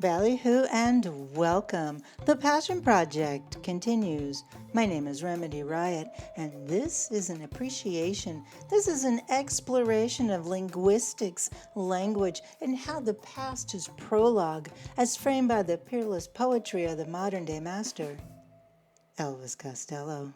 Ballyhoo and welcome. The Passion Project continues. My name is Remedy Riot, and this is an appreciation. This is an exploration of linguistics, language, and how the past is prologue, as framed by the peerless poetry of the modern day master, Elvis Costello.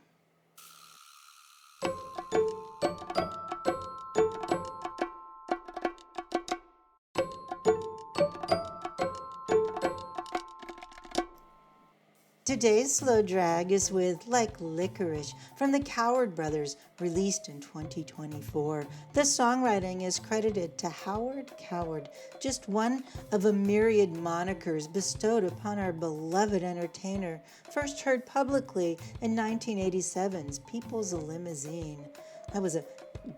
Today's slow drag is with Like Licorice from the Coward Brothers, released in 2024. The songwriting is credited to Howard Coward, just one of a myriad monikers bestowed upon our beloved entertainer, first heard publicly in 1987's People's Limousine. That was a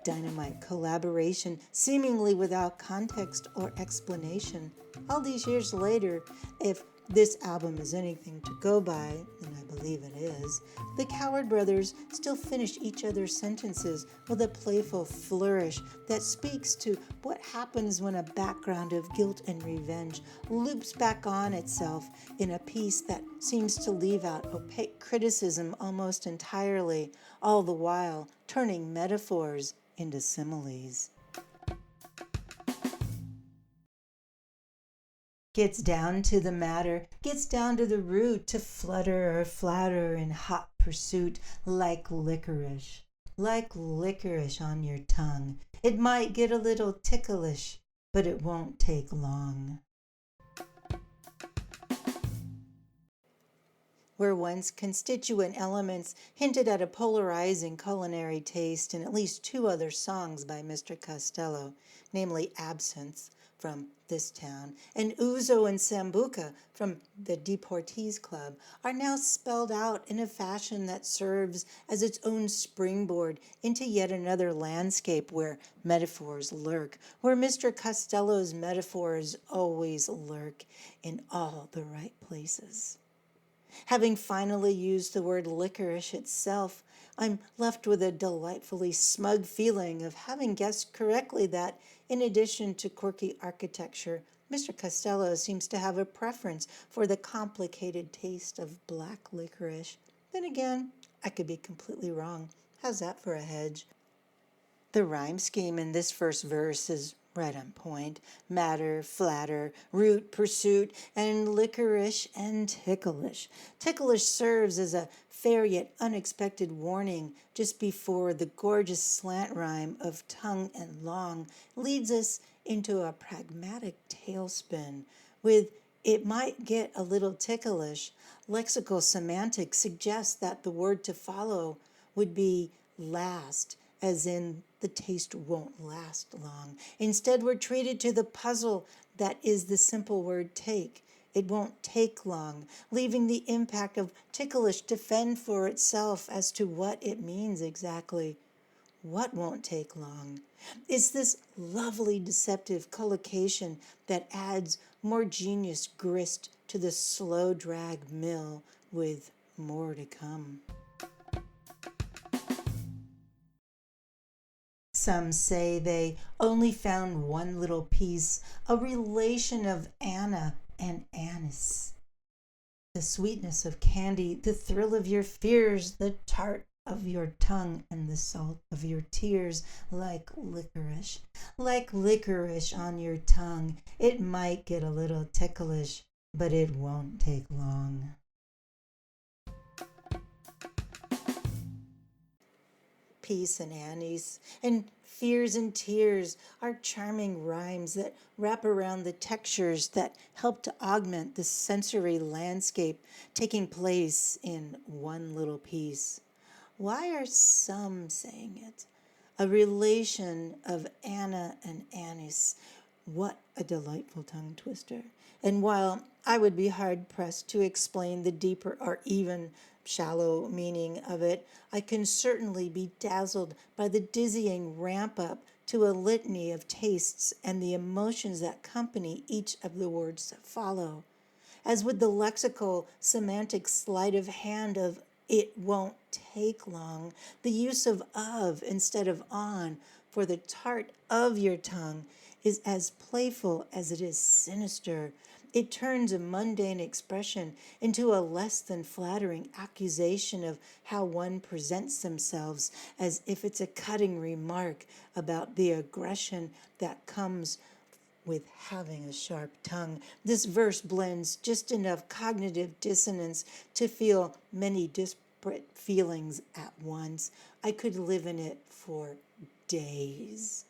dynamite collaboration, seemingly without context or explanation. All these years later, if this album is anything to go by, and I believe it is, the Coward Brothers still finish each other's sentences with a playful flourish that speaks to what happens when a background of guilt and revenge loops back on itself in a piece that seems to leave out opaque criticism almost entirely, all the while turning metaphors into similes. Gets down to the matter, gets down to the root, to flutter or flatter in hot pursuit, like licorice on your tongue. It might get a little ticklish, but it won't take long. Where once constituent elements hinted at a polarizing culinary taste in at least two other songs by Mr. Costello, namely Absinthe from This Town and Ouzo and Sambuca from the Deportees Club, are now spelled out in a fashion that serves as its own springboard into yet another landscape where metaphors lurk, where Mr. Costello's metaphors always lurk in all the right places. Having finally used the word licorice itself, I'm left with a delightfully smug feeling of having guessed correctly that, in addition to quirky architecture, Mr. Costello seems to have a preference for the complicated taste of black licorice. Then again, I could be completely wrong. How's that for a hedge? The rhyme scheme in this first verse is right on point. Matter, flatter, root, pursuit, and licorice and ticklish. Ticklish serves as a fair yet unexpected warning just before the gorgeous slant rhyme of tongue and long leads us into a pragmatic tailspin with it might get a little ticklish. Lexical semantics suggests that the word to follow would be last, as in the taste won't last long. Instead, we're treated to the puzzle that is the simple word take. It won't take long, leaving the impact of ticklish to fend for itself as to what it means exactly. What won't take long? Is this lovely deceptive collocation that adds more genius grist to the slow drag mill with more to come. Some say they only found one little piece, a relation of Anna and anise. The sweetness of candy, the thrill of your fears, the tart of your tongue, and the salt of your tears, like licorice on your tongue. It might get a little ticklish, but it won't take long. Peace and anise, and fears and tears are charming rhymes that wrap around the textures that help to augment the sensory landscape taking place in one little piece. Why are some saying it? A relation of Anna and anise. What a delightful tongue twister. And while I would be hard pressed to explain the deeper or even shallow meaning of it, I can certainly be dazzled by the dizzying ramp up to a litany of tastes and the emotions that accompany each of the words that follow. As with the lexical semantic sleight of hand of it won't take long, the use of instead of on for the tart of your tongue is as playful as it is sinister, It turns a mundane expression into a less than flattering accusation of how one presents themselves, as if it's a cutting remark about the aggression that comes with having a sharp tongue. This verse blends just enough cognitive dissonance to feel many disparate feelings at once. I could live in it for days.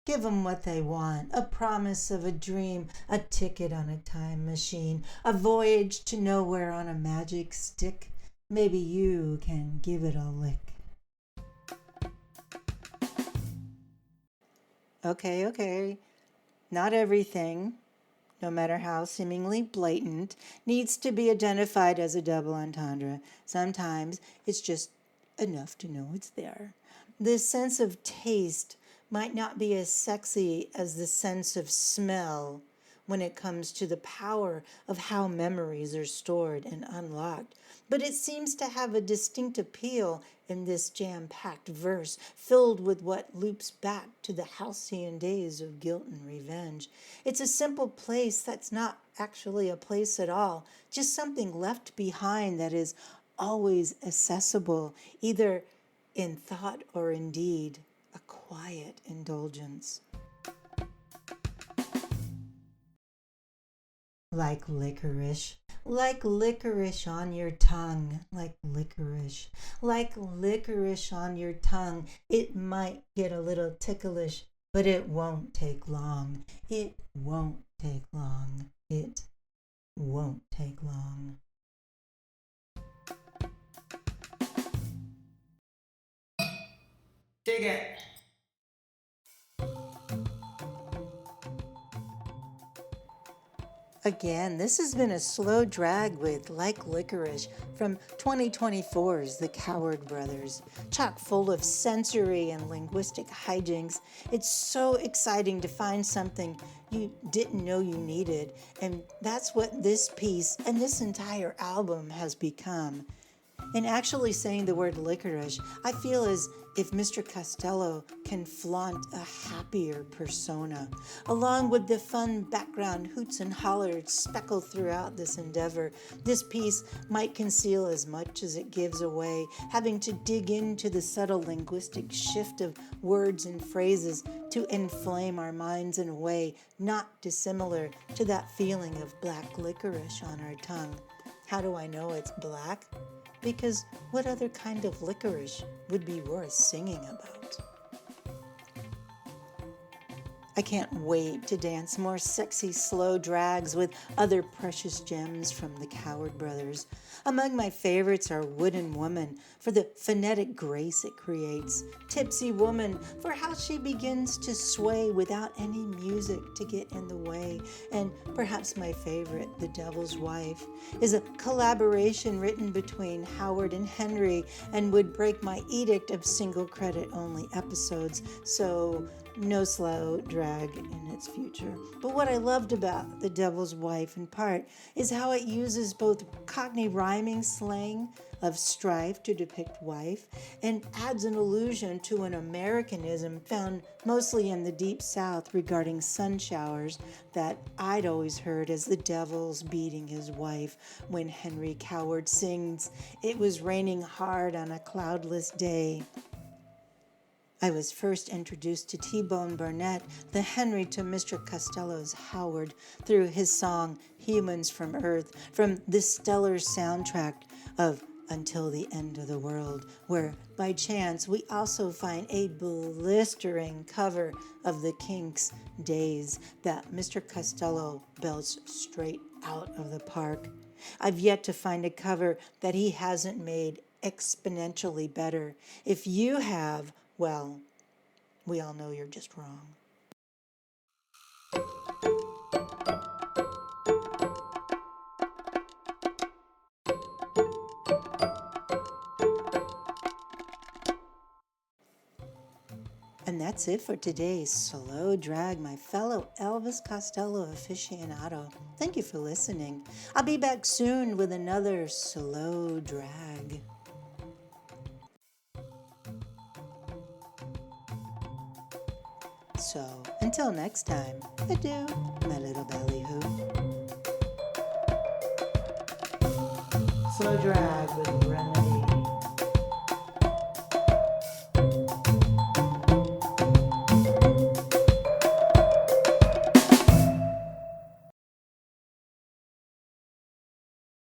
Give 'em what they want, a promise of a dream, a ticket on a time machine, a voyage to nowhere on a magic stick. Maybe you can give it a lick. Okay. Not everything, no matter how seemingly blatant, needs to be identified as a double entendre. Sometimes it's just enough to know it's there. This sense of taste might not be as sexy as the sense of smell when it comes to the power of how memories are stored and unlocked, but it seems to have a distinct appeal in this jam-packed verse, filled with what loops back to the halcyon days of guilt and revenge. It's a simple place that's not actually a place at all, just something left behind that is always accessible, either in thought or in deed, a quiet indulgence. Like licorice on your tongue, like licorice on your tongue. It might get a little ticklish, but it won't take long. It won't take long. It won't take long. Dig it. Again, this has been a slow drag with Like Licorice from 2024's The Coward Brothers. Chock full of sensory and linguistic hijinks. It's so exciting to find something you didn't know you needed, and that's what this piece and this entire album has become. In actually saying the word licorice, I feel as if Mr. Costello can flaunt a happier persona, along with the fun background hoots and hollers speckled throughout this endeavor. This piece might conceal as much as it gives away, having to dig into the subtle linguistic shift of words and phrases to inflame our minds in a way not dissimilar to that feeling of black licorice on our tongue. How do I know it's black? Because what other kind of licorice would be worth singing about? I can't wait to dance more sexy slow drags with other precious gems from the Coward Brothers. Among my favorites are Wooden Woman for the phonetic grace it creates, Tipsy Woman for how she begins to sway without any music to get in the way, and perhaps my favorite, The Devil's Wife, is a collaboration written between Howard and Henry and would break my edict of single credit only episodes, so no slow drag in its future. But what I loved about The Devil's Wife in part is how it uses both Cockney rhyming slang of strife to depict wife and adds an allusion to an Americanism found mostly in the Deep South regarding sun showers that I'd always heard as the devil's beating his wife when Henry Coward sings, "It was raining hard on a cloudless day." I was first introduced to T-Bone Burnett, the Henry to Mr. Costello's Howard, through his song Humans from Earth, from the stellar soundtrack of Until the End of the World, where by chance we also find a blistering cover of the Kinks' Days that Mr. Costello belts straight out of the park. I've yet to find a cover that he hasn't made exponentially better. If you have, well, we all know you're just wrong. And that's it for today's Slow Drag, my fellow Elvis Costello aficionado. Thank you for listening. I'll be back soon with another Slow Drag. So, until next time, adieu, my little ballyhoo. Slow drag with Remedy